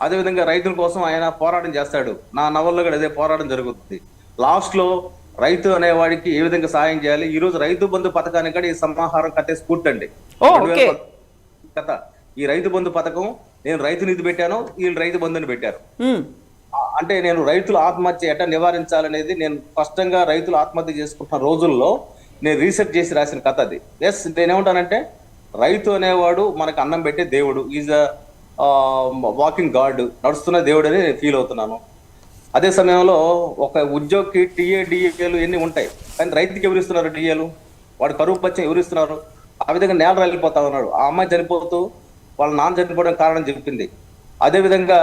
అదేవిధంగా రైతుల కోసం ఆయన పోరాటం చేస్తాడు. నా నవల్లో కూడా అదే పోరాటం జరుగుతుంది. లాస్ట్ లో రైతు అనేవాడికి ఏ విధంగా సాయం చేయాలి, ఈ రోజు రైతు బంధు పథకానికి కూడా ఈ సమాహారం కథే స్ఫూర్తి అండి. కథ ఈ రైతు బంధు పథకం నేను రైతు నిధి పెట్టాను, వీళ్ళు రైతు బంధుని పెట్టారు. అంటే నేను రైతుల ఆత్మహత్య ఎట్లా నివారించాలనేది నేను స్పష్టంగా రైతులు ఆత్మహత్య చేసుకుంటున్న రోజుల్లో నేను రీసెర్చ్ చేసి రాసిన కథ అది. ఎస్, నేనేమంటానంటే రైతు అనేవాడు మనకు అన్నం పెట్టే దేవుడు, ఈజ్ అ వాకింగ్ గాడ్, నడుస్తున్న దేవుడు అని నేను ఫీల్ అవుతున్నాను. అదే సమయంలో ఒక ఉద్యోగికి టీఏ డిఏలు ఎన్ని ఉంటాయి, కానీ రైతుకి ఎవరిస్తున్నారు డిఏలు? వాడు కరువు పచ్చం ఎవరిస్తున్నారు? ఆ విధంగా నేల వెళ్ళిపోతా ఉన్నాడు. ఆ అమ్మాయి చనిపోతూ వాళ్ళ నాన్న చనిపోవడం కారణం చెప్పింది. అదే విధంగా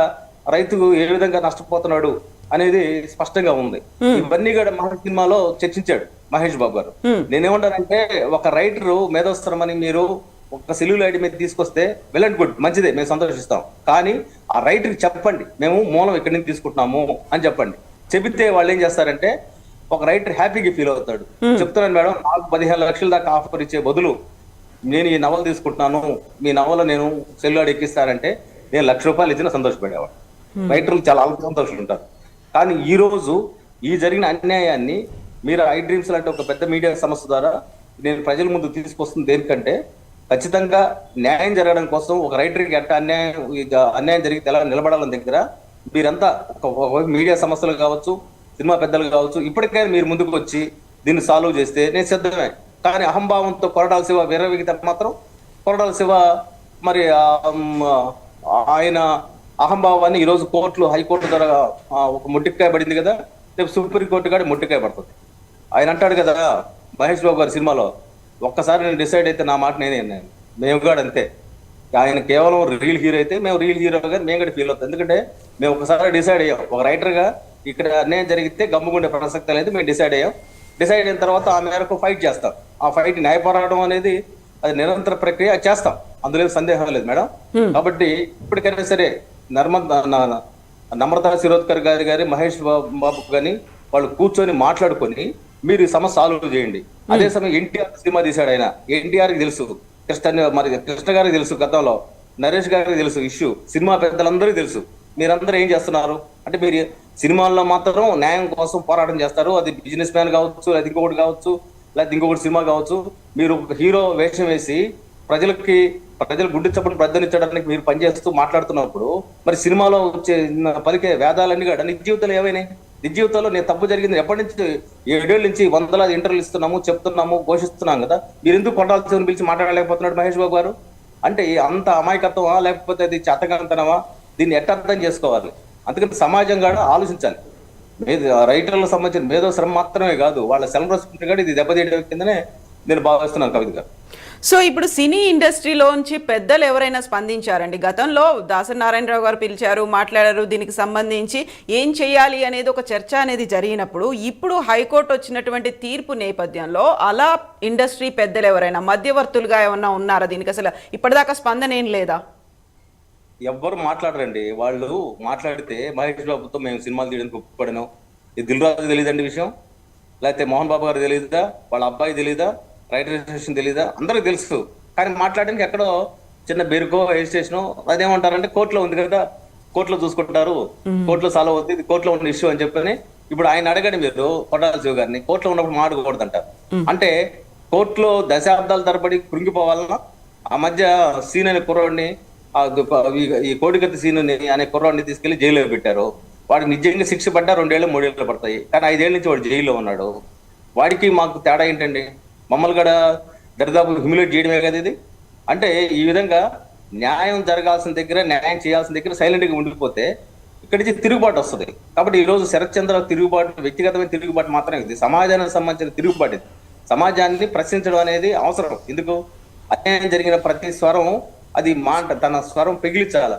రైతు ఏ విధంగా నష్టపోతున్నాడు అనేది స్పష్టంగా ఉంది. ఇవన్నీ కూడా మహర్షి సినిమాలో చర్చించాడు మహేష్ బాబు గారు. నేనేమంటానంటే ఒక రైటరు మేధోస్తరమని మీరు ఒక సెల్యుల్ ఐడి మీద తీసుకొస్తే వెల్ అండ్ గుడ్, మంచిదే, మేము సంతోషిస్తాం. కానీ ఆ రైటర్కి చెప్పండి మేము మూలం ఇక్కడి నుంచి తీసుకుంటున్నాము అని చెప్పండి. చెబితే వాళ్ళు ఏం చేస్తారంటే ఒక రైటర్ హ్యాపీగా ఫీల్ అవుతాడు. చెప్తున్నాను మేడం, నాకు 15 లక్షల దాకా ఆఫర్ ఇచ్చే బదులు నేను ఈ నవల తీసుకుంటున్నాను, మీ నవల నేను సెల్యులాయిడ్ ఎక్కిస్తానంటే నేను ₹1,00,000 ఇచ్చినా సంతోషపడేవాడు. రైటర్లు చాలా సంతోషాలు ఉంటారు. కానీ ఈ రోజు ఈ జరిగిన అన్యాయాన్ని మీరు ఐ డ్రీమ్స్ లాంటి ఒక పెద్ద మీడియా సంస్థ ద్వారా నేను ప్రజల ముందు తీసుకొస్తుంది దేనికంటే ఖచ్చితంగా న్యాయం జరగడం కోసం. ఒక రైటర్కి ఎట్లా అన్యాయం జరిగితే ఎలా నిలబడాలని దగ్గర మీరంతా ఒక మీడియా సంస్థలు కావచ్చు, సినిమా పెద్దలు కావచ్చు, ఇప్పటికైనా మీరు ముందుకు వచ్చి దీన్ని సాల్వ్ చేస్తే నేను సిద్ధమే. కానీ అహంభావంతో కొరటాల శివ విర్రవీగితే మాత్రం కొరటాల శివ మరి ఆయన అహంభావాన్ని ఈరోజు కోర్టులు హైకోర్టు ద్వారా ఒక ముట్టికాయ పడింది కదా, రేపు సుప్రీంకోర్టు కూడా ముట్టికాయ పడుతుంది. ఆయన అంటాడు కదా మహేష్ బాబు గారి సినిమాలో, ఒక్కసారి నేను డిసైడ్ అయితే నా మాట నేనే, మేము కూడా అంతే. ఆయన కేవలం రియల్ హీరో అయితే మేము రియల్ హీరోగా మేము కూడా ఫీల్ అవుతాం. ఎందుకంటే మేము ఒకసారి డిసైడ్ అయ్యాం, ఒక రైటర్గా ఇక్కడ అన్యాయం జరిగితే గమ్ముగుండే ప్రసక్తి అనేది మేము డిసైడ్ అయ్యాం. డిసైడ్ అయిన తర్వాత ఆ మేరకు ఫైట్ చేస్తాం. ఆ ఫైట్ న్యాయ పోరాటం అనేది అది నిరంతర ప్రక్రియ, చేస్తాం, అందులో సందేహం లేదు మేడం. కాబట్టి ఇప్పటికైనా సరే నమ్రతా శిరోద్కర్ గారి మహేష్ బాబు కానీ వాళ్ళు కూర్చొని మాట్లాడుకొని మీరు ఈ సమస్య సాల్వ్ చేయండి. అదే సమయం ఎన్టీఆర్ సినిమా తీశాడు. ఆయన ఎన్టీఆర్కి తెలుసు, కృష్ణ గారికి తెలుసు, గతంలో నరేష్ గారికి తెలుసు, ఇష్యూ సినిమా పెద్దలందరికీ తెలుసు. మీరందరూ ఏం చేస్తున్నారు అంటే మీరు సినిమాల్లో మాత్రం న్యాయం కోసం పోరాటం చేస్తారు. అది బిజినెస్ మ్యాన్ కావచ్చు, లేదా ఇంకొకటి కావచ్చు, లేదా ఇంకొకటి సినిమా కావచ్చు. మీరు హీరో వేషం వేసి ప్రజలు గుడ్డి చప్పుడు ప్రద్దనిచ్చడానికి మీరు పనిచేస్తూ మాట్లాడుతున్నప్పుడు మరి సినిమాలో వచ్చే పలికే వేదాలన్నీ కూడా నిజ జీవితాలు ఏమైనాయి? నిజ జీవితంలో నేను తప్పు జరిగింది ఎప్పటి నుంచి 7 ఏళ్ళ నుంచి 100 ఇంటర్వ్యూలు ఇస్తున్నాము, చెప్తున్నాము, ఘోషిస్తున్నాం కదా. మీరు ఎందుకు కొట్టాల్సి పిలిచి మాట్లాడలేకపోతున్నాడు మహేష్ బాబు గారు? అంటే అంత అమాయకత్వమా, లేకపోతే అది చేతకంతనమా? దీన్ని ఎట్ట అర్థం చేసుకోవాలి? అందుకని సమాజం కూడా ఆలోచించాలి. రైటర్లకు సంబంధించిన మేధో శ్రమ మాత్రమే కాదు, వాళ్ళ సెల్ఫ్ రెస్పెక్ట్ కూడా ఇది దెబ్బతీయడం కిందనే నేను భావిస్తున్నాను కవిత గారు. సో ఇప్పుడు సినీ ఇండస్ట్రీలోంచి పెద్దలు ఎవరైనా స్పందించారండి? గతంలో దాసరి నారాయణరావు గారు పిలిచారు, మాట్లాడారు, దీనికి సంబంధించి ఏం చేయాలి అనేది ఒక చర్చ అనేది జరిగినప్పుడు, ఇప్పుడు హైకోర్టు వచ్చినటువంటి తీర్పు నేపథ్యంలో అలా ఇండస్ట్రీ పెద్దలు ఎవరైనా మధ్యవర్తులుగా ఏమన్నా ఉన్నారా? దీనికి అసలు ఇప్పటిదాకా స్పందన ఏం లేదా? ఎవ్వరు మాట్లాడరండి. వాళ్ళు మాట్లాడితే మహేష్ బాబుతో మేము సినిమాలు తీయడానికి ఒప్పుకోవడం, దిల్ రాజు తెలియదండి విషయం. లేకపోతే మోహన్ బాబు గారు తెలియదా, వాళ్ళ అబ్బాయి తెలీదా, రైట్ రిజిస్ట్రేషన్ తెలీదా, అందరికి తెలుసు. కానీ మాట్లాడడానికి ఎక్కడో చిన్న బెరుకో రిజిస్ట్రేషన్ అదేమంటారంటే కోర్టులో ఉంది కదా, కోర్టులో చూసుకుంటారు, కోర్టులో సాల్వ్ అవుతుంది, ఇది కోర్టులో ఉన్న ఇష్యూ అని చెప్పని. ఇప్పుడు ఆయన అడగండి మీరు కొట్టాల శివ గారిని, కోర్టులో ఉన్నప్పుడు మాట్లాడకూడదంటారు. అంటే కోర్టులో దశాబ్దాల తరబడి కృంగిపోవాలన్నా ఆ మధ్య సీన్ అనే కుర్రాడిని, ఈ కోడికత్తి సీన్ అనే కుర్రాడిని తీసుకెళ్లి జైల్లో పెట్టారు. వాడికి నిజంగా శిక్ష పడ్డా 2 ఏళ్ళు 3 ఏళ్ళు పడతాయి, కానీ 5 ఏళ్ళ నుంచి వాడు జైల్లో ఉన్నాడు. వాడికి మాకు తేడా ఏంటండి? మమ్మల్ని కూడా దరిదాపు హ్యూమిలేట్ చేయడమే కదా ఇది. అంటే ఈ విధంగా న్యాయం జరగాల్సిన దగ్గర, న్యాయం చేయాల్సిన దగ్గర సైలెంట్ గా ఉండిపోతే ఇక్కడి నుంచి తిరుగుబాటు వస్తుంది. కాబట్టి ఈ రోజు శరత్ చంద్ర తిరుగుబాటు వ్యక్తిగతమైన తిరుగుబాటు మాత్రమే ఇది, సమాజానికి సంబంధించిన తిరుగుబాటు ఇది. సమాజాన్ని ప్రశ్నించడం అనేది అవసరం. ఎందుకు? అన్యాయం జరిగిన ప్రతి స్వరం అది తన స్వరం పెగిలించాల.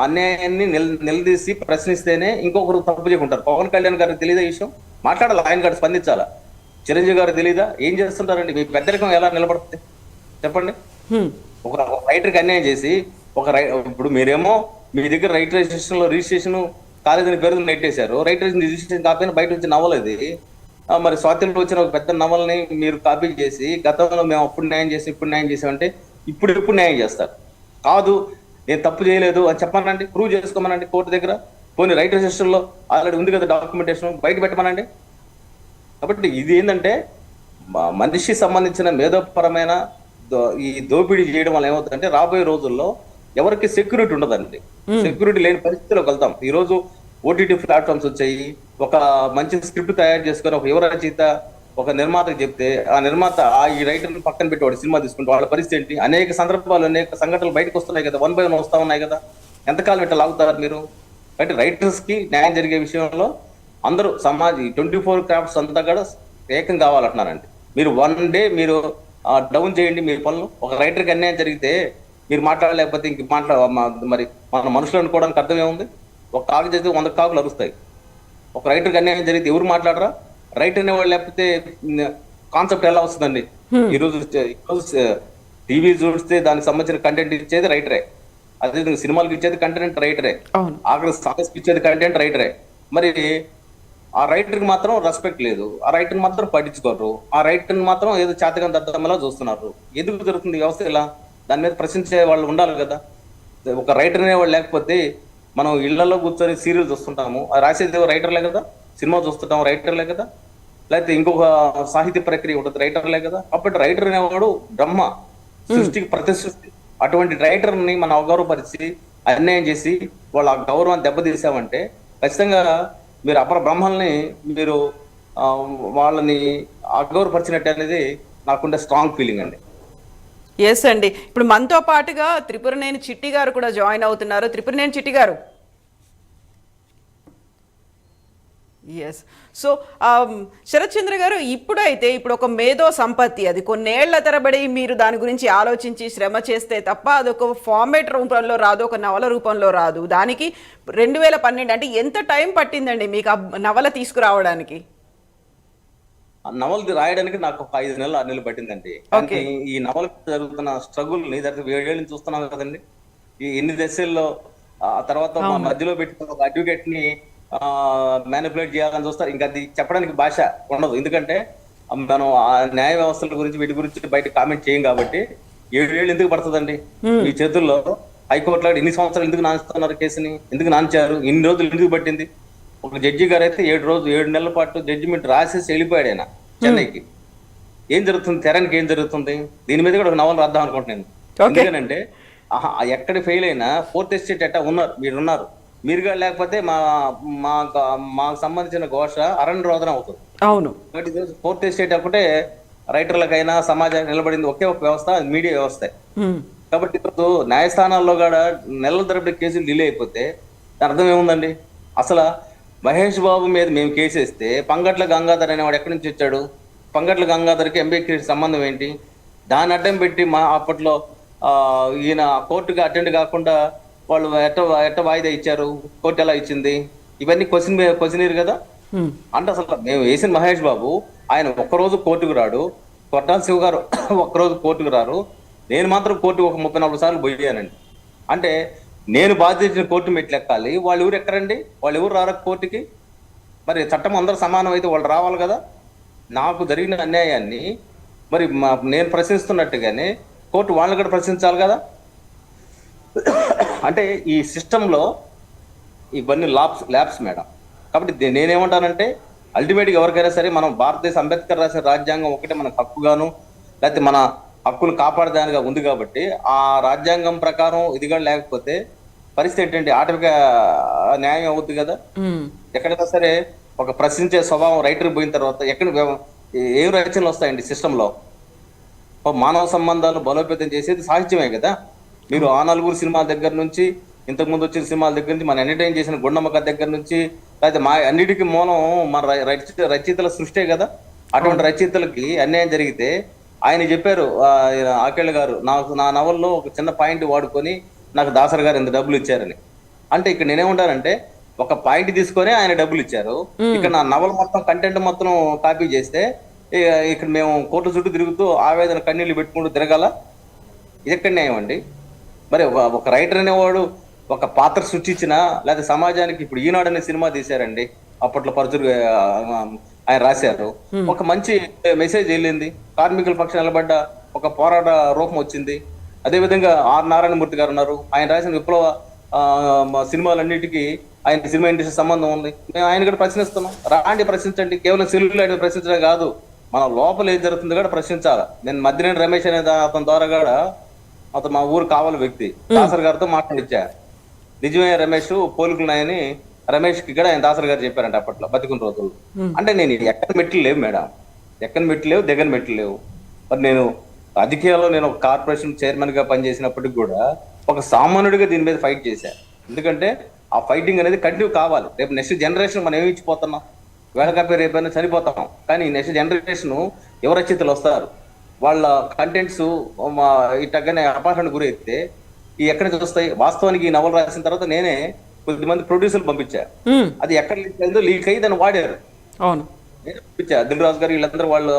అన్యాయాన్ని నిలదీసి ప్రశ్నిస్తేనే ఇంకొకరు తప్పు చేయకుంటారు. పవన్ కళ్యాణ్ గారికి తెలియదా ఈ విషయం? మాట్లాడాలి, ఆయన గారు స్పందించాలా. చిరంజీవి గారు తెలీదా? ఏం చేస్తుంటారండి? మీ పెద్దరికం ఎలా నిలబడుతుంది చెప్పండి? ఒక రైటర్కి అన్యాయం చేసి ఇప్పుడు మీరేమో మీ దగ్గర రైట్ రిజిస్ట్రేషన్ కాలేదని పేరు నెట్టేశారు. రైట్ రిజిస్ట్రేషన్ కాపీ బయట నుంచి నవ్వలేదు. మరి స్వాతంత్రం వచ్చిన ఒక పెద్ద నవల్ని మీరు కాపీ చేసి గతంలో మేము అప్పుడు న్యాయం చేసి ఇప్పుడు న్యాయం చేసామంటే ఇప్పుడు న్యాయం చేస్తారు. కాదు నేను తప్పు చేయలేదు అని చెప్పమనండి, ప్రూవ్ చేసుకోమనండి కోర్టు దగ్గర. పోనీ రైట్ రిజిస్టర్ లో ఆల్రెడీ ఉంది కదా డాక్యుమెంటేషన్, బయట పెట్టమనండి. కాబట్టి ఇది ఏంటంటే మనిషి సంబంధించిన మేధోపరమైన ఈ దోపిడీ చేయడం వల్ల ఏమవుతుందంటే రాబోయే రోజుల్లో ఎవరికి సెక్యూరిటీ ఉండదండి. సెక్యూరిటీ లేని పరిస్థితిలోకి వెళ్తాం. ఈ రోజు ఓటీటీ ప్లాట్ఫామ్స్ వచ్చాయి. ఒక మంచి స్క్రిప్ట్ తయారు చేసుకొని ఒక యువ రచయిత ఒక నిర్మాతకు చెప్తే ఆ నిర్మాత ఈ రైటర్ పక్కన పెట్టి వాడు సినిమా తీసుకుంటే వాళ్ళ పరిస్థితి ఏంటి? అనేక సందర్భాలు, అనేక సంఘటనలు బయటకు వస్తున్నాయి కదా, 1 by 1 వస్తా ఉన్నాయి కదా. ఎంతకాలం ఇట్లా లాగుతారు మీరు? అంటే రైటర్స్ కి న్యాయం జరిగే విషయంలో అందరూ 24 క్రాఫ్ట్స్ అంతా కూడా ఏకం కావాలంటున్నారండి. మీరు 1 day మీరు డౌన్ చేయండి మీ పనులు. ఒక రైటర్కి అన్యాయం జరిగితే మీరు మాట్లాడలేకపోతే ఇంక మరి మన మనుషులు అనుకోవడానికి అర్థం ఏముంది? ఒక కాకు చేస్తే 100 కాకులు అరుస్తాయి. ఒక రైటర్కి అన్యాయం జరిగితే ఎవరు మాట్లాడరా? రైటర్ అనేవాళ్ళు లేకపోతే కాన్సెప్ట్ ఎలా వస్తుందండి? ఈరోజు టీవీ చూస్తే దానికి సంబంధించిన కంటెంట్ ఇచ్చేది రైటరే, అదే సినిమాలకు ఇచ్చేది కంటెంట్ రైటరే, ఆఖరి సాంగ్స్ ఇచ్చేది కంటెంట్ రైటరే. మరి ఆ రైటర్కి మాత్రం రెస్పెక్ట్ లేదు, ఆ రైటర్ని మాత్రం పట్టించుకోరు, ఆ రైటర్ని మాత్రం ఏదో చేతగా దద్దమ్మలా చూస్తున్నారు. ఎందుకు జరుగుతుంది వ్యవస్థ ఇలా? దాని మీద ప్రశ్నించే వాళ్ళు ఉండాలి కదా. ఒక రైటర్ అనేవాళ్ళు లేకపోతే మనం ఇళ్లలో కూర్చొని సీరియల్ చూస్తుంటాము, రాసేది రైటర్లే కదా, సినిమా చూస్తుంటాం రైటర్లే కదా, లేకపోతే ఇంకొక సాహిత్య ప్రక్రియ ఉంటుంది రైటర్లే కదా. కాబట్టి రైటర్ అనేవాడు బ్రహ్మ, సృష్టికి ప్రతిసృష్టి. అటువంటి రైటర్ని మనం అగౌరవపరిచి అన్యాయం చేసి వాళ్ళ గౌరవాన్ని దెబ్బతీసామంటే ఖచ్చితంగా మీరు అపర బ్రహ్మల్ని మీరు వాళ్ళని అగౌరవపరిచినట్టు అనేది నాకుండే స్ట్రాంగ్ ఫీలింగ్ అండి. ఎస్ అండి, ఇప్పుడు మనతో పాటుగా త్రిపురనేని చిట్టి గారు కూడా జాయిన్ అవుతున్నారు. త్రిపురనేని చిట్టి గారు. ఎస్. సో శరత్ చంద్ర గారు, ఇప్పుడు ఒక మేధో సంపత్తి, అది కొన్నేళ్ల తరబడి మీరు దాని గురించి ఆలోచించి శ్రమ చేస్తే తప్ప అదొక ఫార్మేట్ రూపంలో రాదు, ఒక నవల రూపంలో రాదు. దానికి 2012 అంటే ఎంత టైం పట్టిందండి మీకు ఆ నవల తీసుకురావడానికి? నవల రాయడానికి నాకు ఒక 5 నెలలు 6 నెలలు పట్టిందండి. ఈ నవల జరుగుతున్న స్ట్రగుల్ ని 7 ఏళ్ళు చూస్తున్నాం కదండి. ఈ ఎన్ని దశల్లో ఆ తర్వాత మధ్యలో పెట్టిన ఒక అడ్వకేట్ ని మ్యానిపులేట్ చేయాలని చూస్తారు. ఇంకా అది చెప్పడానికి భాష ఉండదు. ఎందుకంటే మనం ఆ న్యాయ వ్యవస్థల గురించి వీటి గురించి బయట కామెంట్ చేయం కాబట్టి 7 ఏళ్ళు ఎందుకు పడుతుందండి మీ చేతుల్లో? హైకోర్టులో ఇన్ని సంవత్సరాలు ఎందుకు నాన్స్తున్నారు కేసుని? ఎందుకు నాన్చారు? ఇన్ని రోజులు ఎందుకు పట్టింది? ఒక జడ్జి గారు అయితే 7 నెలల పాటు జడ్జిమెంట్ రాసేసి వెళ్ళిపోయాడు ఆయన చెన్నైకి. ఏం జరుగుతుంది తెరానికి? ఏం జరుగుతుంది? దీని మీద కూడా ఒక నవల రాద్దాం అనుకుంటున్నాను. ఎందుకంటే ఎక్కడ ఫెయిల్ అయినా 4th ఎస్టేట్ అట్టా మీరున్నారు. మీరుగా లేకపోతే మాకు సంబంధించిన ఘోష అరణ్య రోదన అవుతుంది. అవును. 4th ఎస్టేట్ ఒకటే రైటర్లకైనా సమాజానికి నిలబడింది ఒకే ఒక వ్యవస్థ, మీడియా వ్యవస్థ. కాబట్టి ఇప్పుడు న్యాయస్థానాల్లో కూడా నెలల తరబడి కేసులు డిలే అయిపోతే దాని అర్థం ఏముందండి? అసలు మహేష్ బాబు మీద మేము కేసేస్తే పంగట్ల గంగాధర్ అనేవాడు ఎక్కడి నుంచి వచ్చాడు? పంగట్ల గంగాధర్కి ఎంబీకి సంబంధం ఏంటి? దాన్ని అడ్డం పెట్టి అప్పట్లో ఈయన కోర్టుకి అటెండ్ కాకుండా వాళ్ళు ఎట్ట వాయిదా ఇచ్చారు, కోర్టు ఎలా ఇచ్చింది, ఇవన్నీ క్వశ్చనీరు కదా. అంటే అసలు మేము వేసిన మహేష్ బాబు ఆయన ఒక్కరోజు కోర్టుకు రాడు, కొట్టాల శివ గారు ఒక్కరోజు కోర్టుకు రారు, నేను మాత్రం కోర్టుకు ఒక 34 సార్లు పోయానండి. అంటే నేను బాధ్యత కోర్టు మెట్లు ఎక్కాలి, వాళ్ళు ఎవరు ఎక్కరండి? వాళ్ళు ఎవరు రారు కోర్టుకి? మరి చట్టం అందరూ సమానం అయితే వాళ్ళు రావాలి కదా. నాకు జరిగిన అన్యాయాన్ని మరి నేను ప్రశ్నిస్తున్నట్టుగానే కోర్టు వాళ్ళని కూడా ప్రశ్నించాలి కదా. అంటే ఈ సిస్టంలో ఇవన్నీ ల్యాబ్స్ మేడం. కాబట్టి నేనేమంటానంటే అల్టిమేట్గా ఎవరికైనా సరే మనం భారతదేశ అంబేద్కర్ రాసిన రాజ్యాంగం ఒకటే మనకు హక్కుగాను, లేకపోతే మన హక్కును కాపాడదానిగా ఉంది. కాబట్టి ఆ రాజ్యాంగం ప్రకారం ఇదిగా లేకపోతే పరిస్థితి ఏంటంటే ఆటవిక న్యాయం అవుద్ది కదా. ఎక్కడైనా సరే ఒక ప్రశ్నించే స్వభావం రైటర్ పోయిన తర్వాత ఏం రచనలు వస్తాయండి సిస్టంలో? మానవ సంబంధాలు బలోపేతం చేసేది సాహిత్యమే కదా. మీరు ఆ నలుగురు సినిమాల దగ్గర నుంచి, ఇంతకుముందు వచ్చిన సినిమాల దగ్గర నుంచి, మన ఎంటర్టైన్ చేసిన గుండమ్మ కథ దగ్గర నుంచి, లేకపోతే మా అన్నిటికీ మూలం మన రచయితల సృష్టే కదా. అటువంటి రచయితలకి అన్యాయం జరిగితే ఆయన చెప్పారు, ఆకేళ్ళ గారు, నా నవల్లో ఒక చిన్న పాయింట్ వాడుకొని నాకు దాసరి గారు ఎంత డబ్బులు ఇచ్చారని. అంటే ఇక్కడ నేనేమంటానంటే ఒక పాయింట్ తీసుకొని ఆయన డబ్బులు ఇచ్చారు, ఇక్కడ నా నవల మొత్తం కంటెంట్ మొత్తం కాపీ చేస్తే ఇక్కడ మేము కోర్టు చుట్టూ తిరుగుతూ ఆవేదన కన్నీళ్లు పెట్టుకుంటూ తిరగాల? ఇది ఎక్కడ న్యాయం అండి? మరి ఒక రైటర్ అనేవాడు ఒక పాత్ర సృష్టించిన, లేదా సమాజానికి ఇప్పుడు ఈనాడు అనే సినిమా తీశారండి, అప్పట్లో పరుచులు ఆయన రాశారు, ఒక మంచి మెసేజ్ వెళ్ళింది, కార్మికుల పక్షాన నిలబడ్డ ఒక పోరాట రూపం వచ్చింది. అదేవిధంగా ఆర్ నారాయణమూర్తి గారు ఉన్నారు, ఆయన రాసిన విప్లవ సినిమాలన్నిటికీ ఆయన సినిమా ఇండస్ట్రీ సంబంధం ఉంది. మేము ఆయన కూడా ప్రశ్నిస్తున్నాం, రాండి ప్రశ్నించండి. కేవలం సెల్లులు ఆయన ప్రశ్నించడం కాదు, మన లోపల ఏం జరుగుతుంది కూడా ప్రశ్నించాలి. నేను మద్దినేని రమేష్ అనే అతని ద్వారా కూడా, అతను మా ఊరు కావాలి వ్యక్తి, దాసరి గారితో మాట్లాడించా. నిజమే రమేష్ పోలికలున్నాయని రమేష్ కి కూడా ఆయన దాసరి గారు చెప్పారంట అప్పట్లో బతికున్న రోజుల్లో. అంటే నేను ఎక్కని మెట్లు లేవు మేడం, ఎక్కని మెట్లు లేవు, దిగని మెట్లు లేవు. మరి నేను రాజకీయాల్లో నేను ఒక కార్పొరేషన్ చైర్మన్ గా పనిచేసినప్పటికి కూడా ఒక సామాన్యుడిగా దీని మీద ఫైట్ చేశాను. ఎందుకంటే ఆ ఫైటింగ్ అనేది కంటిన్యూ కావాలి. రేపు నెక్స్ట్ జనరేషన్ మనం ఏమి ఇచ్చిపోతున్నాం, వేళకాపే రేపైనా చనిపోతాం. కానీ నెక్స్ట్ జనరేషన్ ఎవరు రచయితలు వస్తారు, వాళ్ళ కంటెంట్స్ ఇట్టగానే అపహరణ గురైతే ఈ ఎక్కడ చూస్తాయి? వాస్తవానికి ఈ నవల రాసిన తర్వాత నేనే కొద్దిమంది ప్రొడ్యూసర్లు పంపించా, అది ఎక్కడ లీక్ అయిందో లీక్ అయ్యి దాన్ని వాడారు. అవును, నేను పంపించా. దిల్ రాజు గారు వీళ్ళందరూ వాళ్ళు